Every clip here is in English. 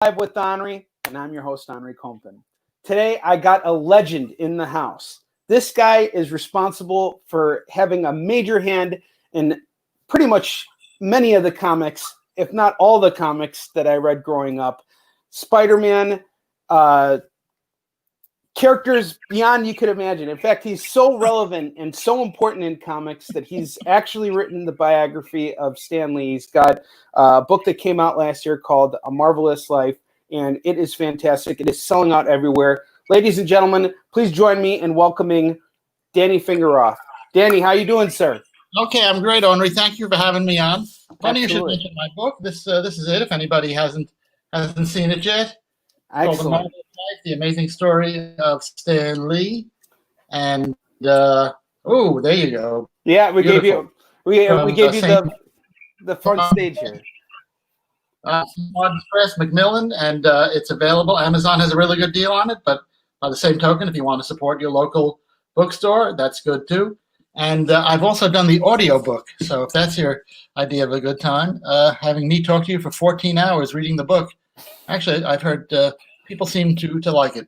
Live with Onrie, and I'm your host, Onrie Compton. Today, I got a legend in the house. This guy is responsible for having a major hand in pretty much many of the comics, if not all the comics that I read growing up. Spider-Man, characters beyond you could imagine. In fact, he's so relevant and so important in comics that he's actually written the biography of Stan Lee. He's got a book that came out last year called A Marvelous Life, and it is fantastic. It is selling out everywhere. Ladies and gentlemen, please join me in welcoming Danny Fingeroth. Danny, how you doing, sir? Okay, I'm great, Onrie. Thank you for having me on. Funny you should mention my book. This is it. If anybody hasn't seen it yet, called The Marvelous Life: The Amazing Story of Stan Lee. And there you go. Yeah, we Beautiful. gave you the front stage here. Press Macmillan, and it's available. Amazon has a really good deal on it, but by the same token, if you want to support your local bookstore, that's good too. And I've also done the audiobook, so if that's your idea of a good time, having me talk to you for 14 hours reading the book. Actually, I've heard people seem to like it.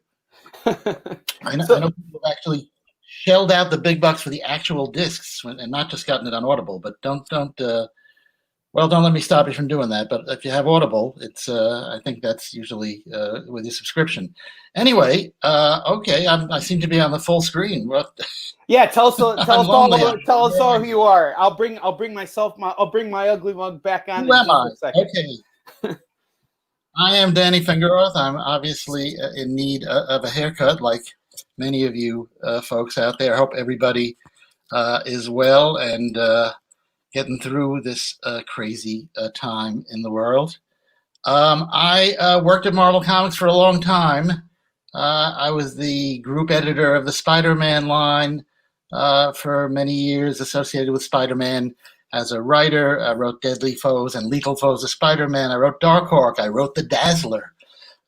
I know people have actually shelled out the big bucks for the actual discs and not just gotten it on Audible. But don't let me stop you from doing that. But if you have Audible, it's I think that's usually with your subscription. Anyway, okay, I seem to be on the full screen. Yeah, tell us all who you are. I'll bring my ugly mug back on. Who am I? Okay. I am Danny Fingeroth. I'm obviously in need of a haircut, like many of you folks out there. I hope everybody is well and getting through this crazy time in the world. I worked at Marvel Comics for a long time. I was the group editor of the Spider-Man line for many years, associated with Spider-Man as a writer. I wrote Deadly Foes and Lethal Foes of Spider-Man. I wrote Darkhawk. I wrote The Dazzler.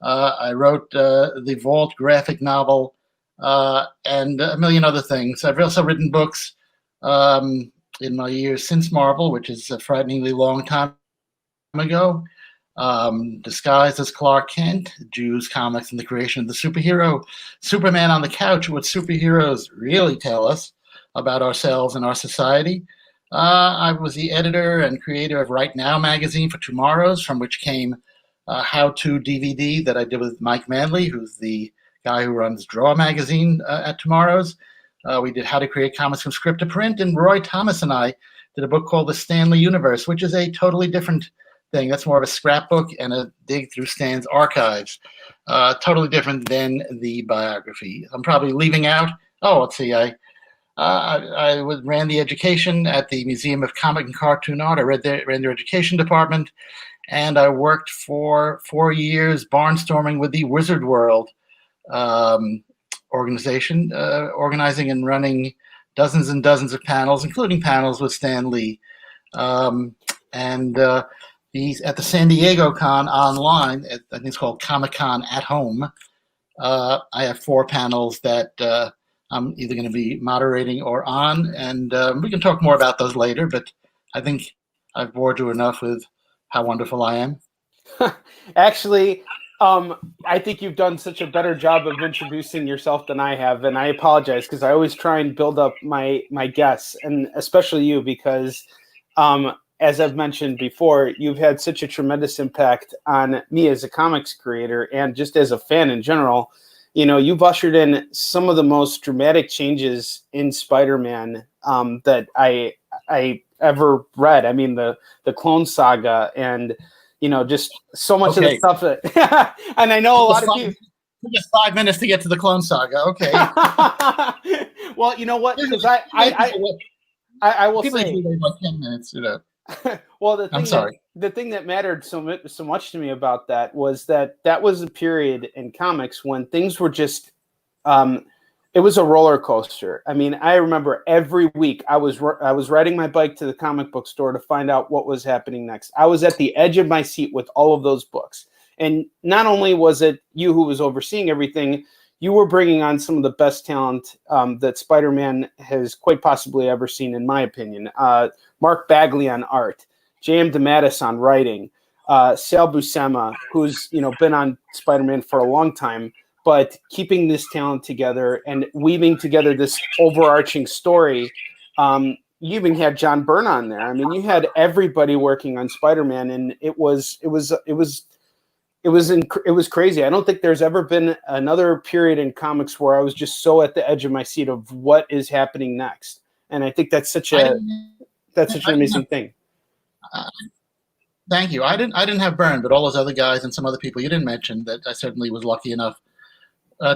I wrote the Vault graphic novel and a million other things. I've also written books in my years since Marvel, which is a frighteningly long time ago. Disguised as Clark Kent, Jews, comics, and the creation of the superhero. Superman on the Couch, what superheroes really tell us about ourselves and our society. I was the editor and creator of Right Now magazine for Tomorrows, from which came How To DVD that I did with Mike Manley, who's the guy who runs Draw magazine at Tomorrows. We did How to Create Comics from Script to Print, and Roy Thomas and I did a book called The Stan Lee Universe, which is a totally different thing. That's more of a scrapbook and a dig through Stan's archives. Totally different than the biography. I'm probably leaving out. Let's see. I ran the education at the Museum of Comic and Cartoon Art. I ran their education department, and I worked for 4 years barnstorming with the Wizard World organization, organizing and running dozens and dozens of panels, including panels with Stan Lee. He's at the San Diego Con online. I think it's called Comic-Con at Home. I have 4 panels that I'm either going to be moderating or on, and we can talk more about those later, but I think I've bored you enough with how wonderful I am. Actually, I think you've done such a better job of introducing yourself than I have, and I apologize because I always try and build up my guests, and especially you, because as I've mentioned before, you've had such a tremendous impact on me as a comics creator and just as a fan in general. You know, you've ushered in some of the most dramatic changes in Spider-Man that I ever read. I mean, the Clone Saga and, just so much of the stuff that, and I know a lot of people. Just 5 minutes to get to the Clone Saga. Okay. Well, you know what? Because I will say about 10 minutes. Well, the thing that mattered so much to me about that was that was a period in comics when things were just, it was a roller coaster. I mean, I remember every week I was riding my bike to the comic book store to find out what was happening next. I was at the edge of my seat with all of those books. And not only was it you who was overseeing everything, you were bringing on some of the best talent that Spider-Man has quite possibly ever seen, in my opinion. Mark Bagley on art, J.M. DeMatteis on writing, Sal Buscema, who's been on Spider-Man for a long time, but keeping this talent together and weaving together this overarching story. You even had John Byrne on there. I mean, you had everybody working on Spider-Man, and it was crazy. I don't think there's ever been another period in comics where I was just so at the edge of my seat of what is happening next. And I think that's such an amazing thing. Thank you. I didn't have Byrne, but all those other guys and some other people you didn't mention that I certainly was lucky enough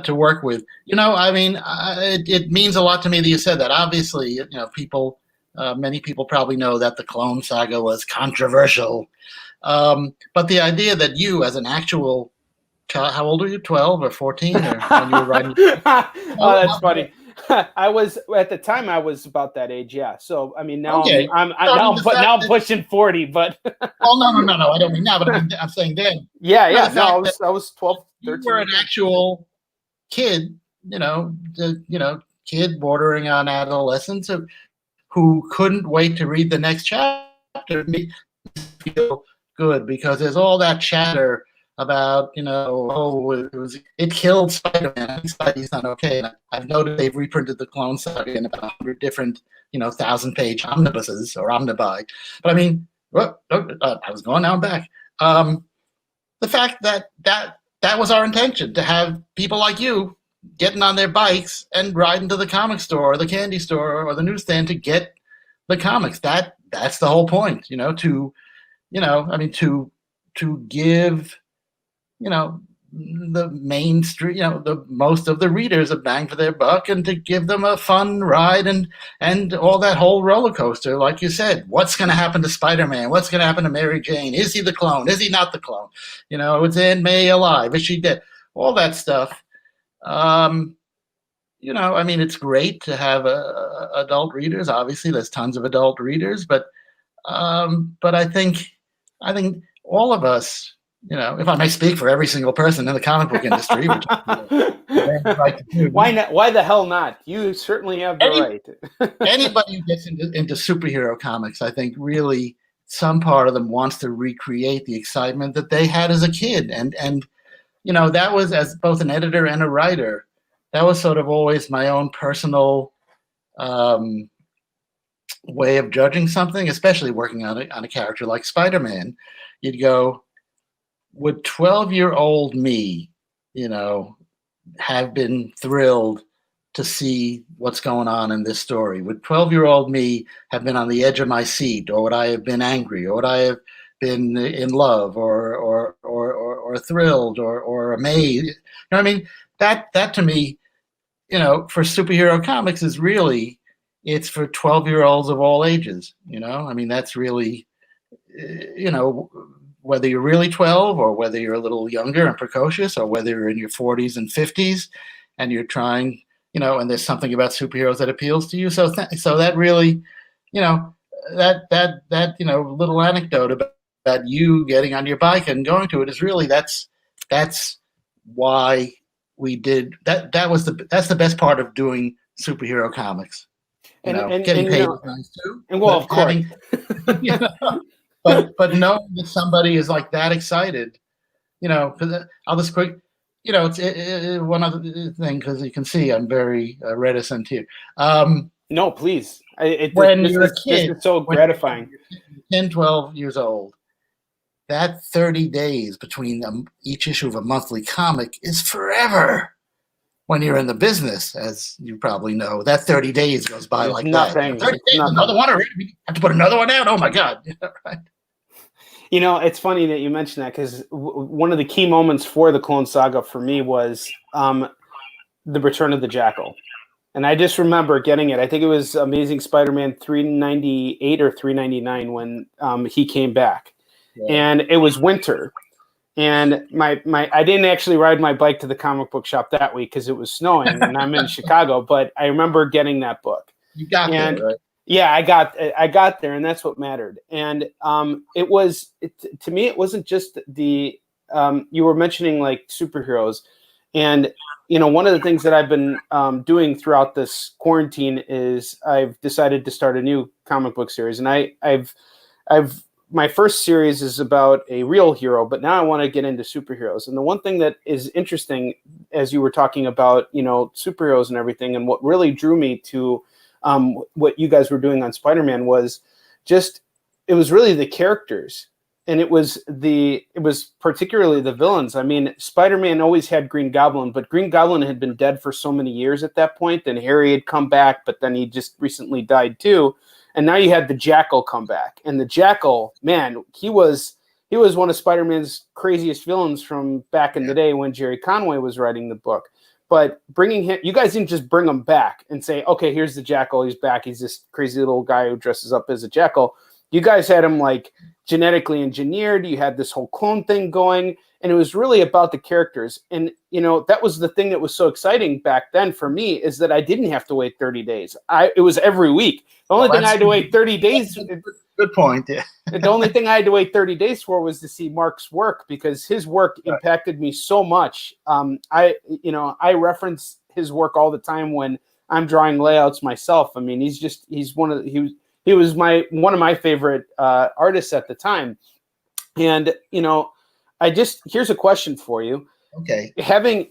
to work with. It means a lot to me that you said that. Obviously, many people probably know that the Clone Saga was controversial. But the idea that you, as an actual child, how old are you? 12 or 14? Or when you were writing? Oh, that's funny. I was at the time. I was about that age. Yeah. So I mean, now okay. I'm pushing 40. But well, no. I don't mean now, but I'm saying then. Yeah. No, I was 12, 13. You were an actual kid. Kid bordering on adolescence who couldn't wait to read the next chapter. Feel good because there's all that chatter about it killed Spider-Man. Spidey's not okay. And I've noted they've reprinted the Clone Saga in about 100 different 1,000-page omnibuses or omnibuy. But I mean, I was going, now I'm back. The fact that was our intention, to have people like you getting on their bikes and riding to the comic store or the candy store or the newsstand to get the comics. That's the whole point, to give, the mainstream, the most of the readers a bang for their buck, and to give them a fun ride and all that whole roller coaster. Like you said, what's going to happen to Spider-Man? What's going to happen to Mary Jane? Is he the clone? Is he not the clone? Is Aunt May alive? Is she dead? All that stuff. It's great to have adult readers. Obviously, there's tons of adult readers, but I think all of us, if I may speak for every single person in the comic book industry, which why not? Why the hell not? You certainly have the right. Anybody who gets into superhero comics, I think really some part of them wants to recreate the excitement that they had as a kid. And that was, as both an editor and a writer, that was sort of always my own personal way of judging something, especially working on a character like Spider-Man. You'd go, would 12-year-old me, have been thrilled to see what's going on in this story? Would 12-year-old me have been on the edge of my seat, or would I have been angry, or would I have been in love, or thrilled, or amazed? That to me, for superhero comics is really, it's for 12-year-olds of all ages. That's really, whether you're really 12 or whether you're a little younger and precocious, or whether you're in your 40s and 50s and you're trying, and there's something about superheroes that appeals to you. So that really, that little anecdote about you getting on your bike and going to it is really, that's why we did that. That's the best part of doing superhero comics. Getting paid is nice too. And well, of course. But knowing that somebody is like that excited, because I'll just quick, it's one other thing, because you can see I'm very reticent here. No, please. When you're a kid, it's so gratifying. 10, 12 years old, that 30 days between each issue of a monthly comic is forever. When you're in the business, as you probably know, that 30 days goes by like nothing. that. 30 days, another one already. We have to put another one out. Oh my God! Right. It's funny that you mentioned that, because one of the key moments for the Clone Saga for me was the Return of the Jackal, and I just remember getting it. I think it was Amazing Spider-Man 398 or 399 when he came back, and it was winter. And I didn't actually ride my bike to the comic book shop that week because it was snowing and I'm in Chicago, but I remember getting that book. You got there, right? Yeah, I got there, and that's what mattered. And to me, it wasn't just the you were mentioning like superheroes, and one of the things that I've been doing throughout this quarantine is I've decided to start a new comic book series, and I've my first series is about a real hero, but now I want to get into superheroes. And the one thing that is interesting, as you were talking about, superheroes and everything, and what really drew me to what you guys were doing on Spider-Man was just, it was really the characters. And it was particularly the villains. I mean, Spider-Man always had Green Goblin, but Green Goblin had been dead for so many years at that point, and Harry had come back, but then he just recently died too. And now you had the Jackal come back. And the Jackal, man, he was one of Spider-Man's craziest villains from back in the day when Jerry Conway was writing the book. But bringing him, you guys didn't just bring him back and say, okay, here's the Jackal, he's back, he's this crazy little guy who dresses up as a jackal. You guys had him like genetically engineered. You had this whole clone thing going, and it was really about the characters. And, that was the thing that was so exciting back then for me, is that I didn't have to wait 30 days. It was every week. The only thing I had to wait 30 days. Good point. Yeah. The only thing I had to wait 30 days for was to see Mark's work, because his work impacted me so much. I reference his work all the time when I'm drawing layouts myself. I mean, he was one of my favorite artists at the time. And, here's a question for you. Okay. Having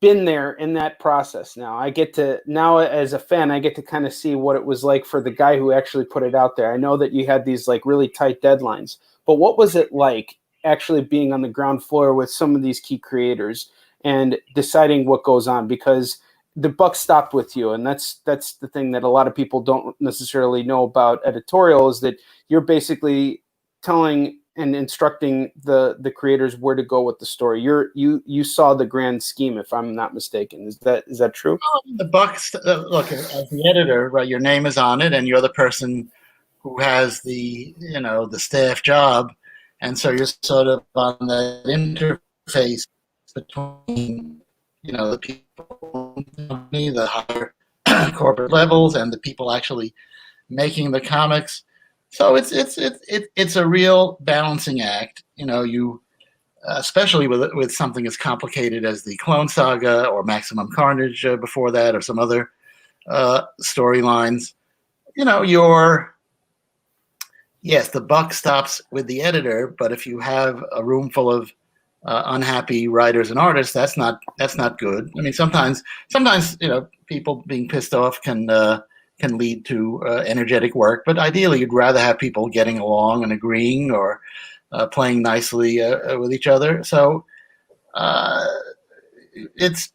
been there in that process now, as a fan, I get to kind of see what it was like for the guy who actually put it out there. I know that you had these like really tight deadlines, but what was it like actually being on the ground floor with some of these key creators and deciding what goes on? Because the buck stopped with you, and that's the thing that a lot of people don't necessarily know about editorial, is that you're basically telling and instructing the creators where to go with the story. You saw the grand scheme, if I'm not mistaken. Is that true? The buck, look, as the editor, right, your name is on it, and you're the person who has the staff job, and so you're sort of on that interface between the people, the higher corporate levels, and the people actually making the comics. So it's a real balancing act. You especially with something as complicated as the Clone Saga or Maximum Carnage before that, or some other storylines. Yes, the buck stops with the editor, but if you have a room full of unhappy writers and artists, that's not good. I mean, sometimes people being pissed off can lead to energetic work, but ideally you'd rather have people getting along and agreeing, or playing nicely with each other. So it's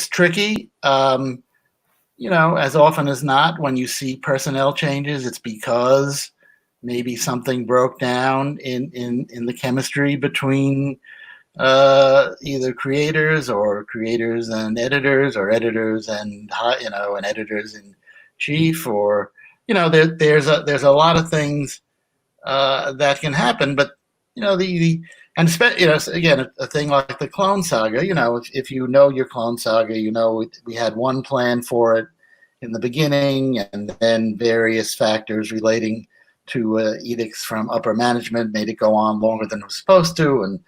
tricky. As often as not, when you see personnel changes, it's because maybe something broke down in the chemistry between either creators and editors, or editors and and editors in chief, or there's a lot of things that can happen. But again, a thing like the Clone Saga, if you know your Clone Saga, we had one plan for it in the beginning, and then various factors relating to edicts from upper management made it go on longer than it was supposed to. And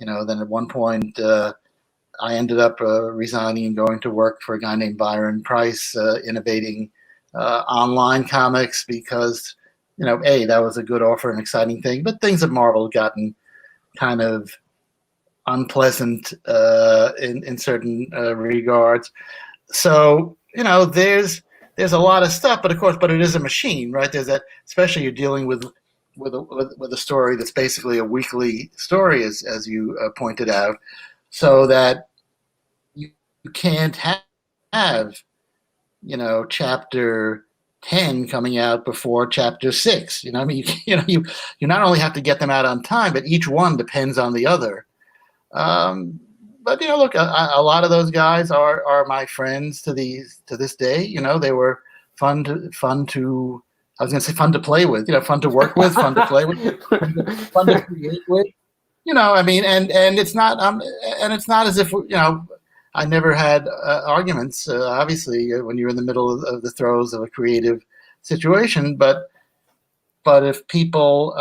then at one point I ended up resigning and going to work for a guy named Byron Price, innovating online comics, because that was a good offer, an exciting thing. But things at Marvel had gotten kind of unpleasant in certain regards. So there's a lot of stuff, but of course, it is a machine, right? There's that, especially you're dealing with a story that's basically a weekly story, as you pointed out, so that you can't have chapter 10 coming out before chapter 6. You not only have to get them out on time, but each one depends on the other. But look, a lot of those guys are my friends to this day. They were fun to I was going to say fun to play with, fun to work with, fun to play with, fun to create with. And it's not as if I never had arguments. Obviously, when you're in the middle of the throes of a creative situation, but if people,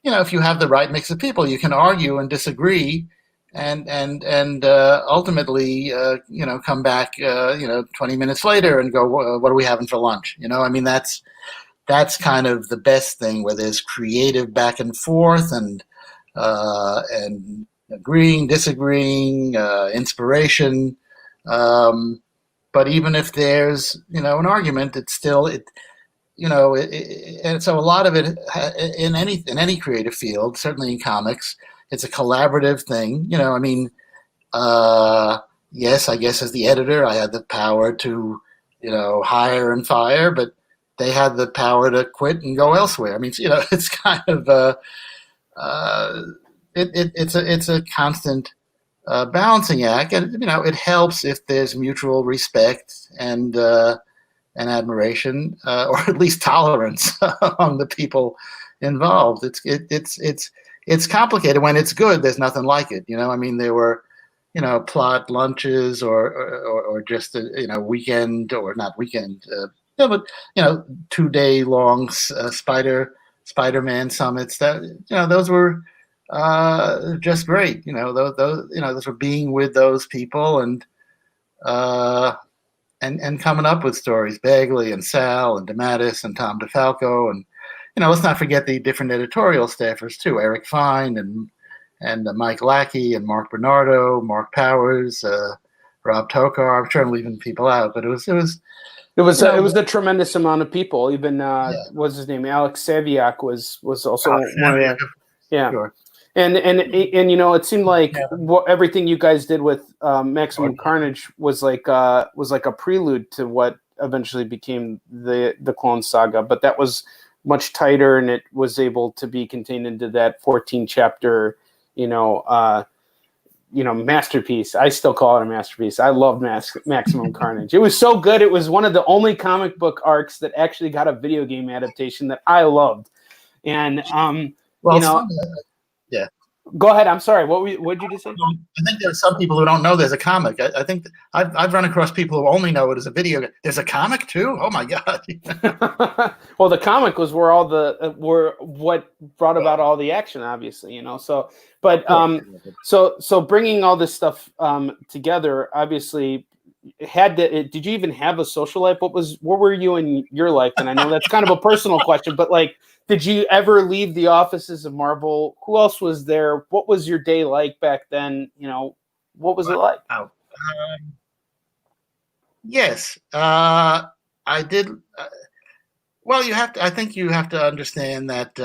if you have the right mix of people, you can argue and disagree, and ultimately, come back, 20 minutes later and go, what are we having for lunch? that's kind of the best thing, where there's creative back and forth and agreeing, disagreeing, inspiration. But even if there's an argument, it's still and so a lot of it in any creative field, certainly in comics, it's a collaborative thing. I mean, yes, I guess as the editor, I had the power to hire and fire, but they had the power to quit and go elsewhere. I mean, it's kind of it's a constant balancing act, and it helps if there's mutual respect and admiration, or at least tolerance among the people involved. It's complicated. When it's good, there's nothing like it. I mean, there were plot lunches or just a weekend, or not weekend, but 2-day long Spider-Man summits. That those were just great. Those were being with those people and coming up with stories. Bagley and Sal and DeMatteis and Tom DeFalco, and let's not forget the different editorial staffers too. Eric Fine and Mike Lackey and Mark Bernardo, Mark Powers, Rob Tokar. I'm sure I'm leaving people out, but it was a tremendous amount of people. Even what's his name? Alex Saviak was also one of the, yeah. Sure. And it seemed like everything you guys did with Maximum Carnage was like a prelude to what eventually became the Clone Saga, but that was much tighter, and it was able to be contained into that 14 chapter masterpiece. I still call it a masterpiece. I loved Maximum Carnage. It was so good. It was one of the only comic book arcs that actually got a video game adaptation that I loved. And yeah. Go ahead. I'm sorry. What did you just say? I think there's some people who don't know there's a comic. I think I've run across people who only know it as a video game. There's a comic too? Oh my God. Well, the comic was where what brought about all the action, obviously, so, but, so bringing all this stuff, together, obviously did you even have a social life? What were you in your life? And I know that's kind of a personal question, but did you ever leave the offices of Marvel? Who else was there? What was your day like back then? What was it like? Yes, I did. Well, I think you have to understand that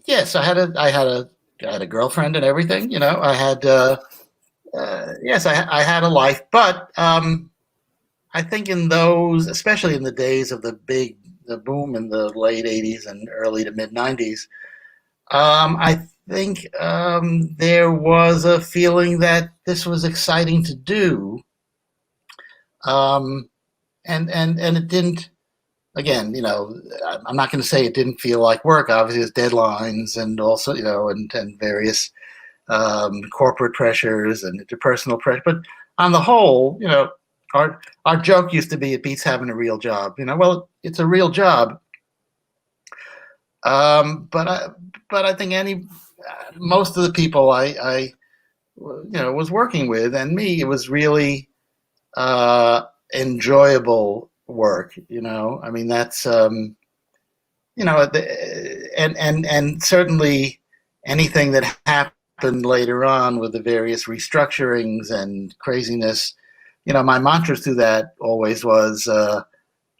yes, I had a girlfriend and everything. I had. Yes, I had a life, but I think in those, especially in the days of the boom in the late 80s and early to mid 90s, I think there was a feeling that this was exciting to do, and it didn't. Again, I'm not going to say it didn't feel like work. Obviously, there's deadlines and also and various corporate pressures and interpersonal pressure, but on the whole, our joke used to be it beats having a real job. Well, it's a real job, but I think most of the people I was working with, and me, it was really enjoyable work. I mean, that's and certainly anything that happened later on with the various restructurings and craziness, my mantra through that always was,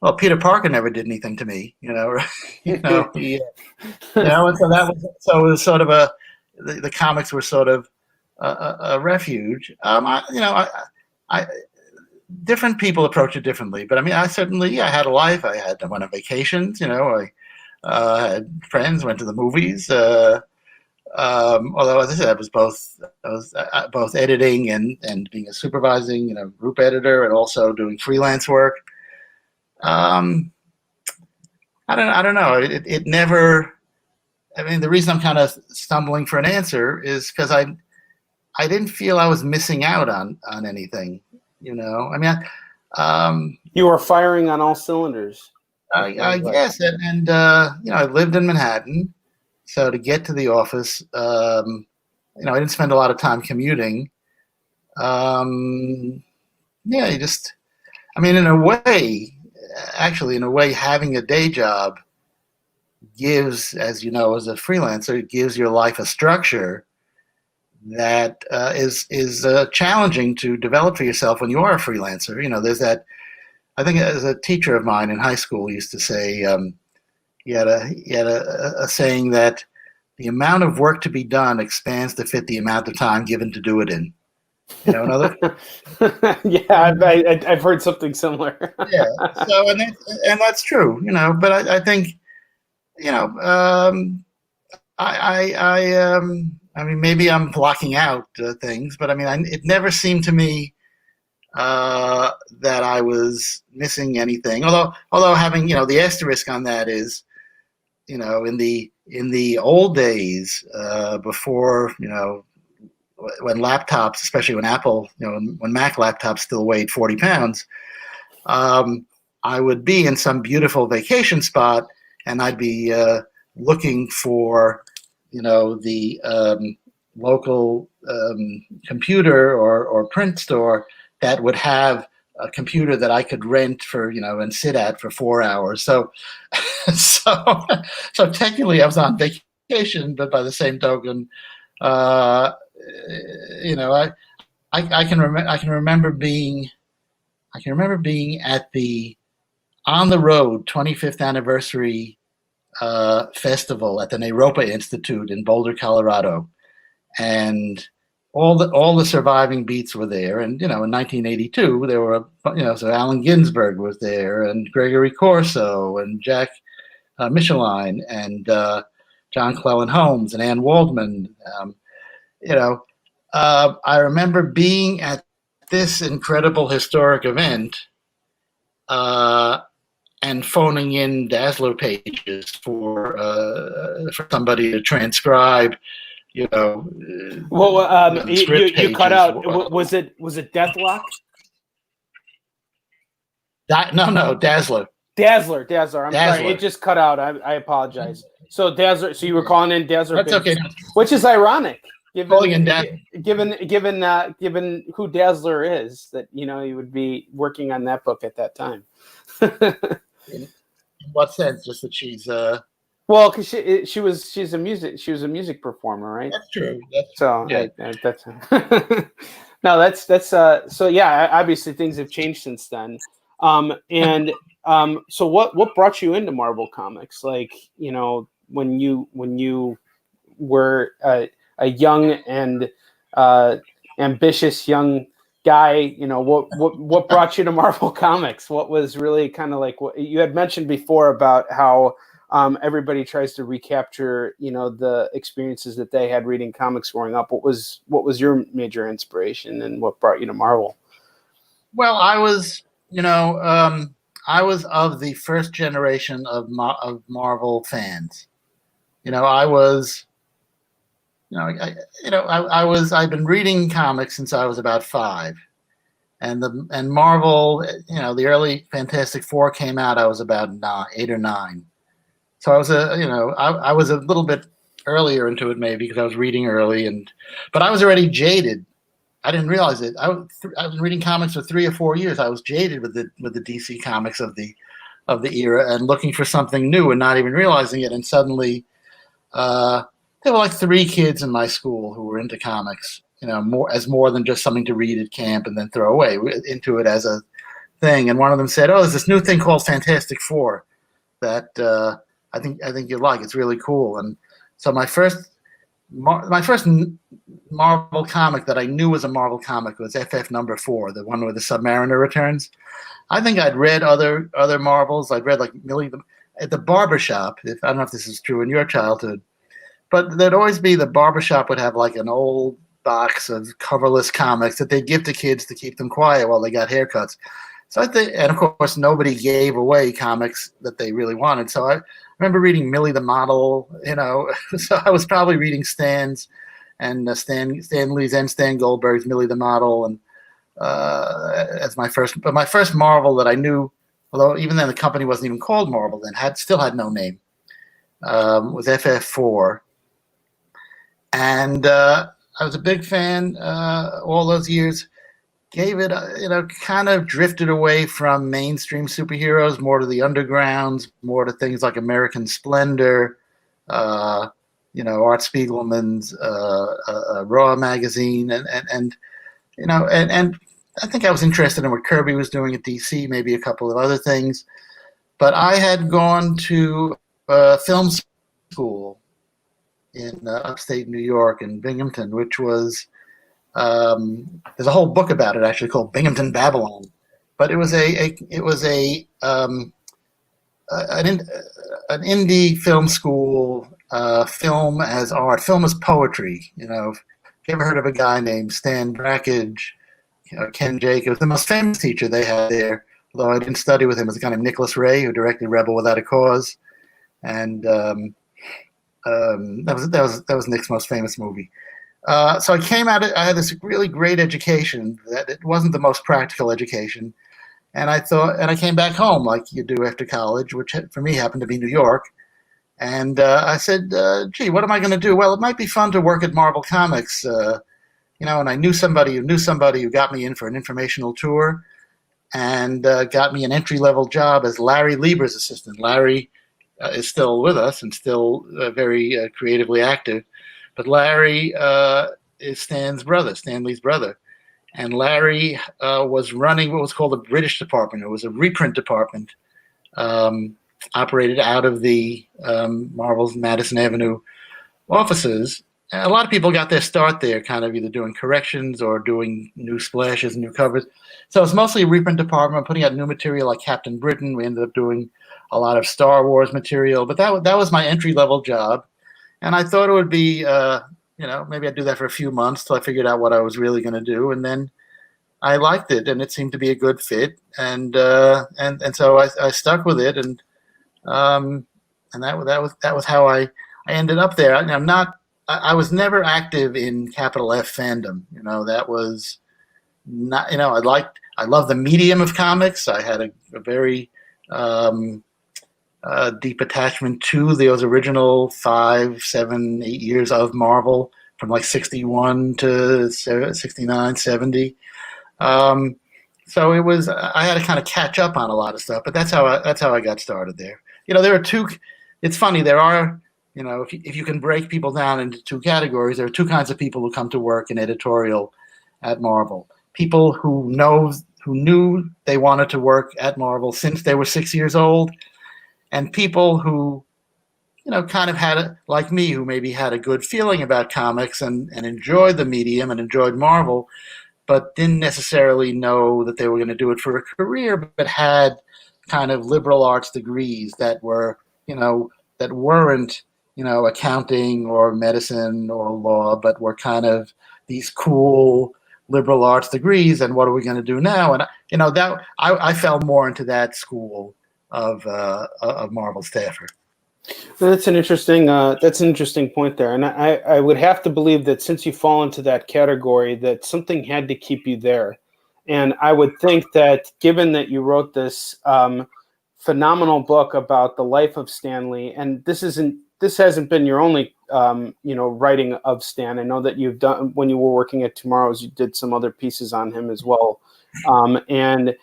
well, Peter Parker never did anything to me, and so it was sort of the comics were sort of a refuge. Different people approach it differently, but I mean, I certainly, I had a life. I went on vacations, I had friends, went to the movies. Although, as I said, I was both editing and being a supervising, group editor, and also doing freelance work. I don't know. It never. I mean, the reason I'm kind of stumbling for an answer is because I didn't feel I was missing out on anything. I mean, you were firing on all cylinders. I guess, and I lived in Manhattan. So to get to the office, I didn't spend a lot of time commuting. Yeah, you just, I mean, in a way, actually, in a way, having a day job gives, as you know, as a freelancer, it gives your life a structure that is challenging to develop for yourself when you are a freelancer. You know, there's that. I think as a teacher of mine in high school used to say, he had a saying that the amount of work to be done expands to fit the amount of time given to do it in. You know, another. Yeah, I've heard something similar. Yeah. So and that's true. You know, but I think you know. I mean, maybe I'm blocking out things, but I mean, it never seemed to me that I was missing anything. Although having the asterisk on that is, in the old days before when laptops, especially when Apple, when Mac laptops still weighed 40 pounds, I would be in some beautiful vacation spot, and I'd be looking for the local computer or print store that would have a computer that I could rent for and sit at for 4 hours. So so so technically I was on vacation, but by the same token, uh, I can remember being at the on the road 25th anniversary festival at the Naropa Institute in Boulder, Colorado, and all the surviving beats were there. And in 1982, there were so Allen Ginsberg was there, and Gregory Corso, and Jack Micheline, and John Clellan Holmes, and Ann Waldman. I remember being at this incredible historic event. And phoning in Dazzler pages for somebody to transcribe, Well, script you cut pages. out. Was it Deathlock? No, Dazzler. Dazzler. I'm Dazzler. sorry, it just cut out. I apologize. So Dazzler. So you were calling in Dazzler. That's okay. Which is ironic, given who Dazzler is. That you would be working on that book at that time. In what sense? Just that she's well, because she's a music performer, right? That's true. That's no, that's so yeah. Obviously, things have changed since then. So what brought you into Marvel Comics? Like, when you were a young and ambitious young guy, what brought you to Marvel Comics? What was really kind of like what you had mentioned before about how everybody tries to recapture, the experiences that they had reading comics growing up. What was your major inspiration, and what brought you to Marvel? Well, I was of the first generation of Marvel fans. I've been reading comics since I was about 5, and Marvel, the early Fantastic Four came out. I was about 8 or 9, so I was I was a little bit earlier into it maybe because I was reading early, but I was already jaded. I didn't realize it. I was reading comics for 3 or 4 years. I was jaded with the DC comics of the era and looking for something new and not even realizing it. And suddenly, there were like 3 kids in my school who were into comics, more than just something to read at camp and then throw away, into it as a thing. And one of them said, "Oh, there's this new thing called Fantastic Four that I think you'll like. It's really cool." And so my first Marvel comic that I knew was a Marvel comic was FF #4, the one where the Submariner returns. I think I'd read other Marvels. I'd read like Millie at the barbershop. I don't know if this is true in your childhood, but there'd always be the barbershop would have like an old box of coverless comics that they'd give to kids to keep them quiet while they got haircuts. So I think, and of course, nobody gave away comics that they really wanted. So I remember reading Millie the Model, so I was probably reading Stan's and Stan Lee's and Stan Goldberg's Millie the Model, and as my first. But my first Marvel that I knew, although even then the company wasn't even called Marvel then, still had no name, was FF4. And I was a big fan all those years. Gave it, kind of drifted away from mainstream superheroes, more to the undergrounds, more to things like American Splendor, Art Spiegelman's Raw magazine, and I think I was interested in what Kirby was doing at DC, maybe a couple of other things. But I had gone to film school in upstate New York in Binghamton, which was there's a whole book about it actually called Binghamton Babylon. But it was an indie film school, film as art, film as poetry. If you ever heard of a guy named Stan Brakhage, Ken Jacobs, the most famous teacher they had there, although I didn't study with him, was a guy named Nicholas Ray, who directed Rebel Without a Cause, and that was Nick's most famous movie. So I came at it. I had this really great education. That it wasn't the most practical education, and I came back home like you do after college, which for me happened to be New York. And I said, "Gee, what am I going to do? Well, it might be fun to work at Marvel Comics." And I knew somebody who got me in for an informational tour, and got me an entry-level job as Larry Lieber's assistant. Larry is still with us and still very creatively active. But Larry is Stan Lee's brother. And Larry was running what was called the British department. It was a reprint department operated out of the Marvel's Madison Avenue offices. And a lot of people got their start there, kind of either doing corrections or doing new splashes, new covers. So it's mostly a reprint department, putting out new material like Captain Britain. We ended up doing a lot of Star Wars material. But that was my entry-level job. And I thought it would be, maybe I'd do that for a few months till I figured out what I was really going to do. And then I liked it, and it seemed to be a good fit. And so I stuck with it. And that was how I ended up there. I was never active in capital F fandom. That was not, I love the medium of comics. I had a very deep attachment to those original 5, 7, 8 years of Marvel from like 61 to 69, 70. So it was, I had to kind of catch up on a lot of stuff, but that's how I got started there. There are two, it's funny, there are, if you can break people down into two categories, there are two kinds of people who come to work in editorial at Marvel. People who knew they wanted to work at Marvel since they were 6 years old, and people who, kind of had, like me, who maybe had a good feeling about comics and enjoyed the medium and enjoyed Marvel, but didn't necessarily know that they were going to do it for a career, but had kind of liberal arts degrees that were, that weren't, accounting or medicine or law, but were kind of these cool liberal arts degrees. And what are we going to do now? And, that I fell more into that school of Marvel staffer. That's an interesting point there. And I would have to believe that since you fall into that category, that something had to keep you there. And I would think that given that you wrote this phenomenal book about the life of Stan Lee, and this hasn't been your only writing of Stan. I know that you've done, when you were working at Tomorrow's, you did some other pieces on him as well. And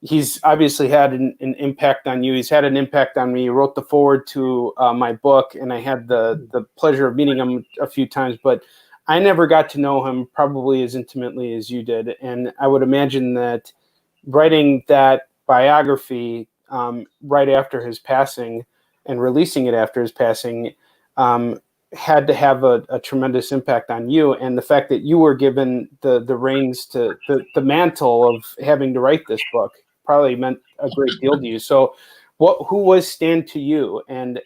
he's obviously had an impact on you. He's had an impact on me. He wrote the foreword to my book, and I had the pleasure of meeting him a few times, but I never got to know him probably as intimately as you did. And I would imagine that writing that biography right after his passing and releasing it after his passing had to have a tremendous impact on you. And the fact that you were given the reins to the mantle of having to write this book probably meant a great deal to you. So who was Stan to you? And,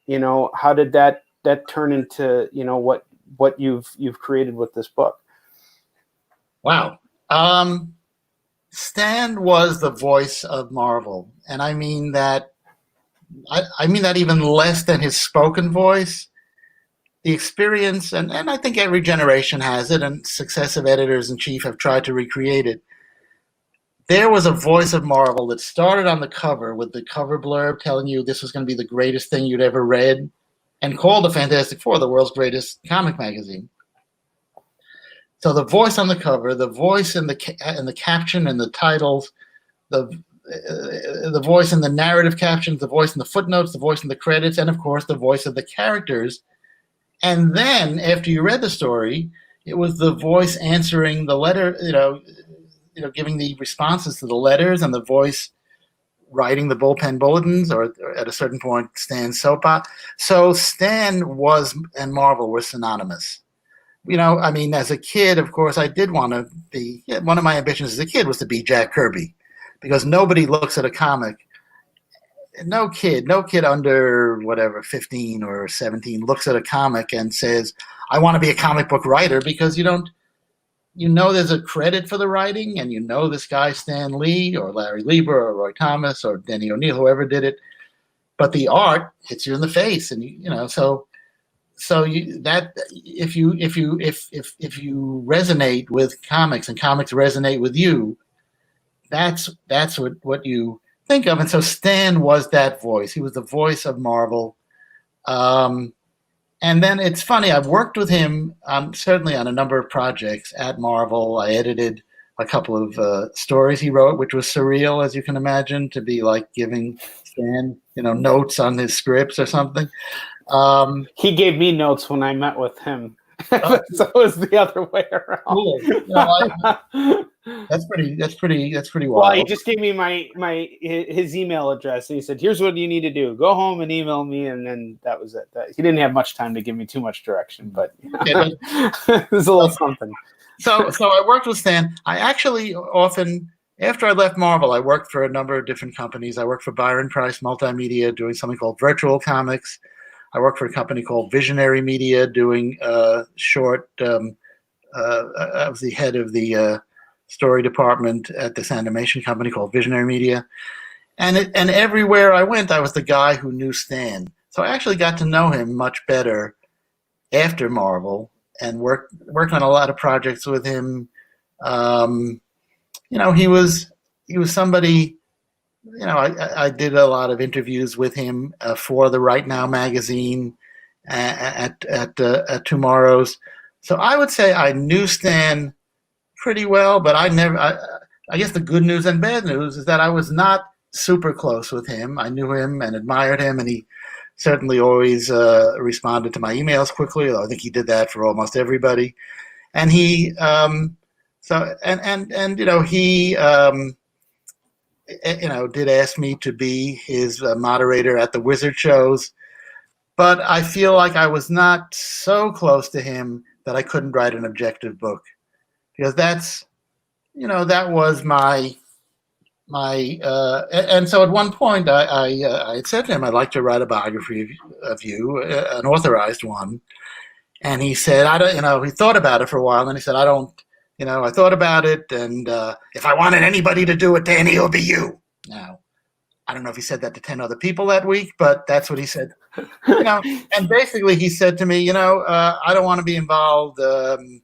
how did that turn into, what you've created with this book? Wow. Stan was the voice of Marvel. And I mean that even less than his spoken voice. The experience, and I think every generation has it, and successive editors-in-chief have tried to recreate it. There was a voice of Marvel that started on the cover with the cover blurb telling you this was going to be the greatest thing you'd ever read, and called the Fantastic Four the world's greatest comic magazine. So the voice on the cover, the voice in the caption and the titles, the voice in the narrative captions, the voice in the footnotes, the voice in the credits, and of course the voice of the characters. And then after you read the story, it was the voice answering the letter, giving the responses to the letters, and the voice writing the bullpen bulletins, or at a certain point, Stan's soap opera. So Stan and Marvel were synonymous. As a kid, of course, I did want to be, one of my ambitions as a kid was to be Jack Kirby, because nobody looks at a comic. No kid under 15 or 17 looks at a comic and says, I want to be a comic book writer, because there's a credit for the writing, and this guy, Stan Lee or Larry Lieber or Roy Thomas or Denny O'Neil, whoever did it, but the art hits you in the face. And, if you resonate with comics and comics resonate with you, that's what you think of. And so Stan was that voice. He was the voice of Marvel. And then it's funny, I've worked with him certainly on a number of projects at Marvel. I edited a couple of stories he wrote, which was surreal, as you can imagine, to be like giving Stan, notes on his scripts or something. He gave me notes when I met with him. So it was the other way around. Cool. That's pretty wild. Well, he just gave me his email address, and he said, "Here's what you need to do: go home and email me." And then that was it. He didn't have much time to give me too much direction, but it was a little something. So I worked with Stan. I actually often, after I left Marvel, I worked for a number of different companies. I worked for Byron Price Multimedia, doing something called Virtual Comics. I worked for a company called Visionary Media, doing short. I was the head of the story department at this animation company called Visionary Media, and everywhere I went, I was the guy who knew Stan. So I actually got to know him much better after Marvel, and worked on a lot of projects with him. He was somebody. I did a lot of interviews with him for the Right Now magazine at Tomorrow's. So I would say I knew Stan pretty well, but I guess the good news and bad news is that I was not super close with him. I knew him and admired him, and he certainly always responded to my emails quickly, although I think he did that for almost everybody. And he, did ask me to be his moderator at the Wizard shows, but I feel like I was not so close to him that I couldn't write an objective book, because that was my and so at one point I had said to him, I'd like to write a biography of you, an authorized one. And he said, he thought about it for a while, and he said, I thought about it, and if I wanted anybody to do it, Danny, it'll be you. Now, I don't know if he said that to 10 other people that week, but that's what he said. And basically he said to me, I don't want to be involved. I'm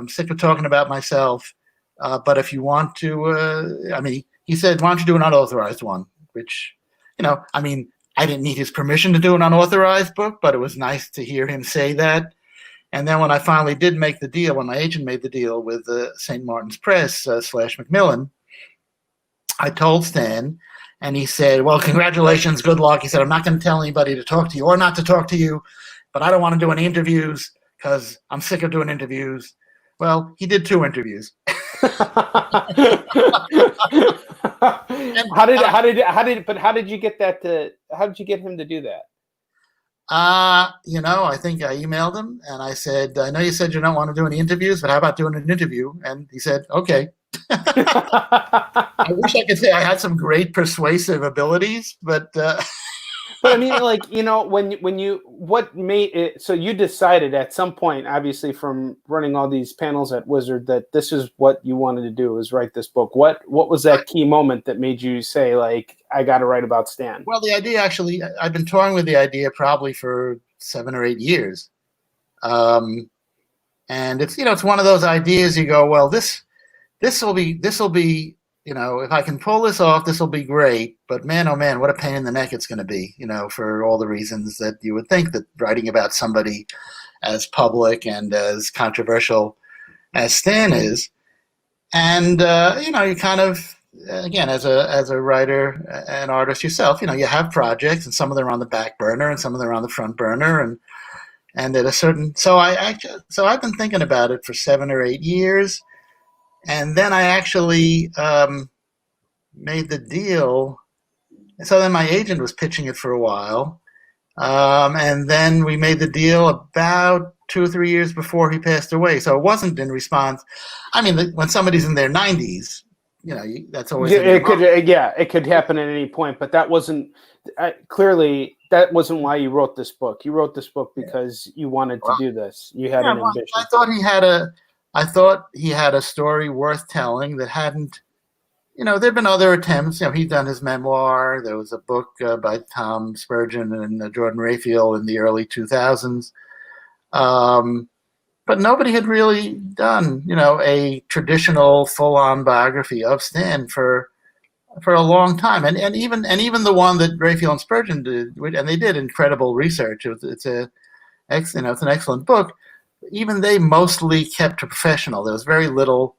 sick of talking about myself. But if you want to, he said, why don't you do an unauthorized one? Which, I didn't need his permission to do an unauthorized book, but it was nice to hear him say that. And then when I finally did make the deal, when my agent made the deal with St. Martin's Press / Macmillan, I told Stan, and he said, well, congratulations, good luck. He said, I'm not going to tell anybody to talk to you or not to talk to you, but I don't want to do any interviews because I'm sick of doing interviews. Well, he did 2 interviews. How did you get him to do that? I think I emailed him and I said, I know you said you don't want to do any interviews, but how about doing an interview? And he said, okay. I wish I could say I had some great persuasive abilities, but But I mean, what made it, so you decided at some point, obviously from running all these panels at Wizard, that this is what you wanted to do, was write this book. What was that key moment that made you say, I got to write about Stan? Well, the idea, actually, I've been toying with the idea probably for 7 or 8 years. And it's, it's one of those ideas you go, well, this will be, if I can pull this off, this will be great. But man, oh man, what a pain in the neck it's going to be, for all the reasons that you would think that writing about somebody as public and as controversial as Stan is. And you kind of, again, as a writer and artist yourself, you have projects, and some of them are on the back burner, and some of them are on the front burner, and at a certain. So I've been thinking about it for 7 or 8 years, and then I actually made the deal. So then my agent was pitching it for a while, and then we made the deal about 2 or 3 years before he passed away. So it wasn't in response. I mean, when somebody's in their 90s, that's always it could happen at any point. But that wasn't clearly that wasn't why you wrote this book. You wrote this book because you wanted to do this. You had an ambition. I thought he had a story worth telling that hadn't. There've been other attempts. He'd done his memoir. There was a book by Tom Spurgeon and Jordan Raphael in the early 2000s. But nobody had really done, a traditional full-on biography of Stan for a long time. And even the one that Raphael and Spurgeon did, and they did incredible research. It's an excellent book. Even they mostly kept to professional. There was very little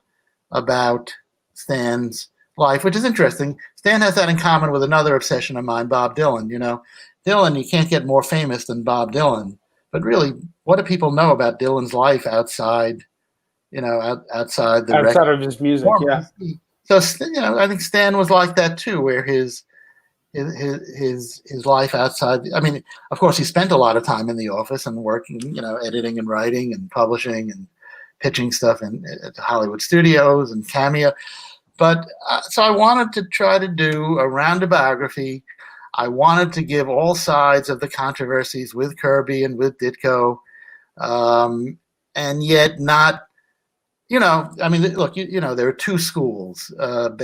about Stan's life, which is interesting. Stan has that in common with another obsession of mine, Bob Dylan. Dylan, you can't get more famous than Bob Dylan. But really, what do people know about Dylan's life outside outside of his music? Yeah. So I think Stan was like that too, where his life outside. I mean, of course, he spent a lot of time in the office and working, editing and writing and publishing and pitching stuff at the Hollywood studios and Cameo. But so I wanted to try to do a round biography. I wanted to give all sides of the controversies with Kirby and with Ditko, and yet not, I mean, look, there are two schools. For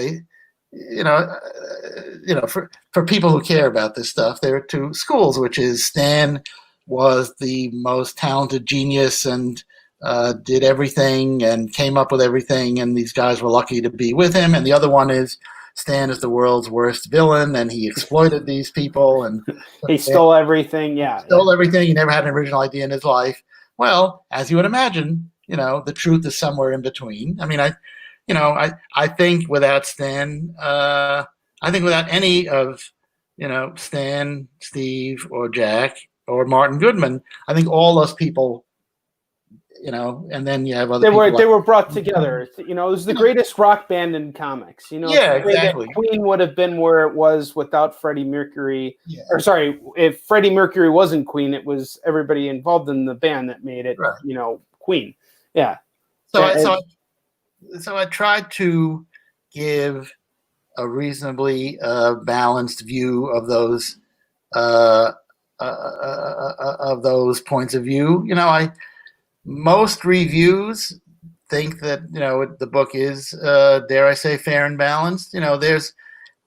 people who care about this stuff, there are two schools, which is Stan was the most talented genius and did everything and came up with everything, and these guys were lucky to be with him. And the other one is Stan is the world's worst villain, and he exploited these people, and he stole everything. Everything. He never had an original idea in his life. Well, as you would imagine, the truth is somewhere in between. I mean, I think without Stan, I think without any of, Stan, Steve, or Jack, or Martin Goodman, I think all those people, and then you have other people. They were brought together. It was the greatest rock band in comics. Exactly. Queen would have been where it was without Freddie Mercury. Yeah. Or sorry, if Freddie Mercury wasn't Queen, it was everybody involved in the band that made it. Right. Queen. Yeah. So I tried to give a reasonably balanced view of those points of view. Most reviews think that the book is dare I say fair and balanced.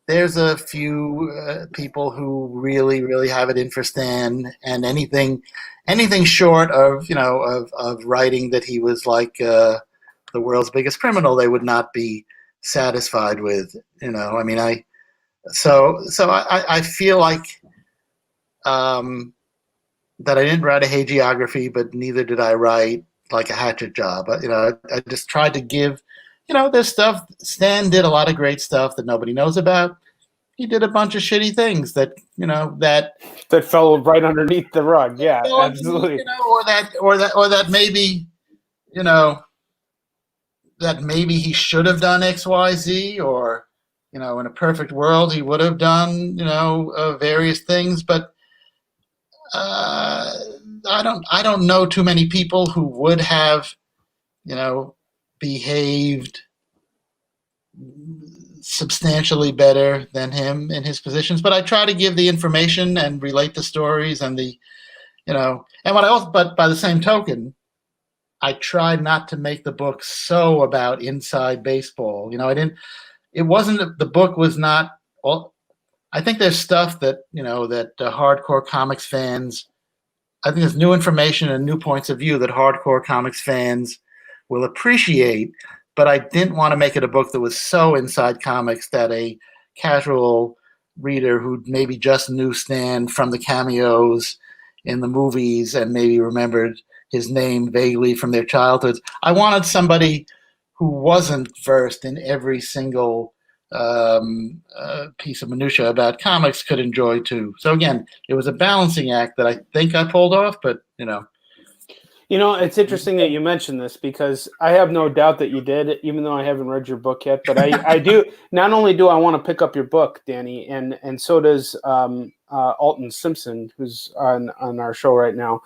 There's a few people who really have it in for Stan, and anything short of of writing that he was like the world's biggest criminal, they would not be satisfied with. I mean, I feel like that I didn't write a hagiography, but neither did I write like a hatchet job. I just tried to give, there's stuff. Stan did a lot of great stuff that nobody knows about. He did a bunch of shitty things that that fell right underneath the rug. Yeah, absolutely. Or that maybe, that maybe he should have done X, Y, Z, or in a perfect world he would have done various things, but. I don't know too many people who would have, behaved substantially better than him in his positions. But I try to give the information and relate the stories and but by the same token, I tried not to make the book so about inside baseball. The book was not all. I think there's stuff that that hardcore comics fans. I think there's new information and new points of view that hardcore comics fans will appreciate. But I didn't want to make it a book that was so inside comics that a casual reader who maybe just knew Stan from the cameos in the movies and maybe remembered his name vaguely from their childhoods. I wanted somebody who wasn't versed in every single piece of minutia about comics could enjoy too. So again, it was a balancing act that I think I pulled off, but It's interesting that you mentioned this because I have no doubt that you did, even though I haven't read your book yet. But I do. Not only do I want to pick up your book, Danny, and so does Alton Simpson, who's on our show right now,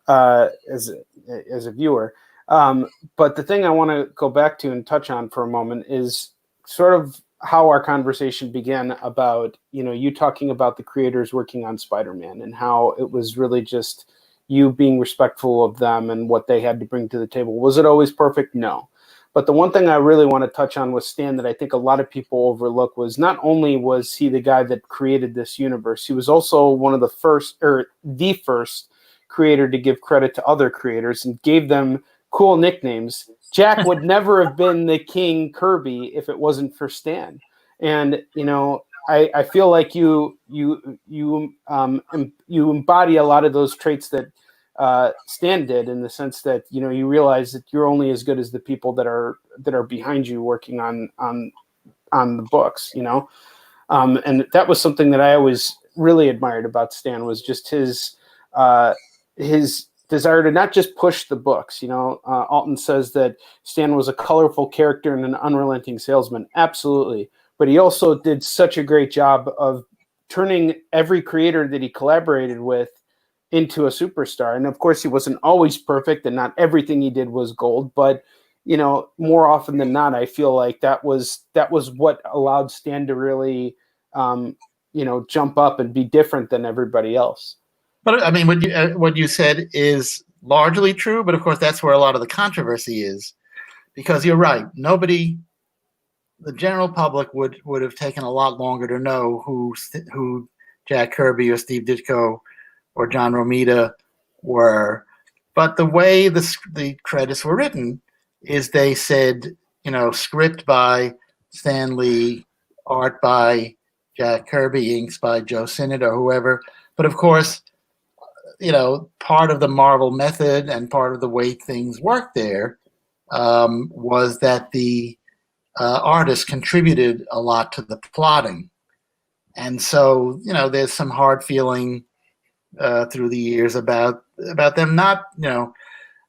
as a viewer. But the thing I want to go back to and touch on for a moment is sort of how our conversation began about you talking about the creators working on Spider-Man and how it was really just you being respectful of them and what they had to bring to the table. Was it always perfect? No. But the one thing I really want to touch on with Stan that I think a lot of people overlook was not only was he the guy that created this universe, he was also one of the first, or the first creator to give credit to other creators and gave them cool nicknames. Jack would never have been the King Kirby if it wasn't for Stan. And, I feel like you embody a lot of those traits that Stan did, in the sense that you realize that you're only as good as the people that are behind you working on the books. And that was something that I always really admired about Stan, was just his desire to not just push the books. Alton says that Stan was a colorful character and an unrelenting salesman. Absolutely. But he also did such a great job of turning every creator that he collaborated with into a superstar. And of course, he wasn't always perfect, and not everything he did was gold. But more often than not, I feel like that was what allowed Stan to really, jump up and be different than everybody else. But I mean, what you said is largely true. But of course, that's where a lot of the controversy is, because you're right. The general public would have taken a lot longer to know who Jack Kirby or Steve Ditko or John Romita were. But the way the credits were written is they said, script by Stan Lee, art by Jack Kirby, inks by Joe Sinnott or whoever. But of course, part of the Marvel method and part of the way things worked there was that the artists contributed a lot to the plotting. And so, there's some hard feeling through the years about them not,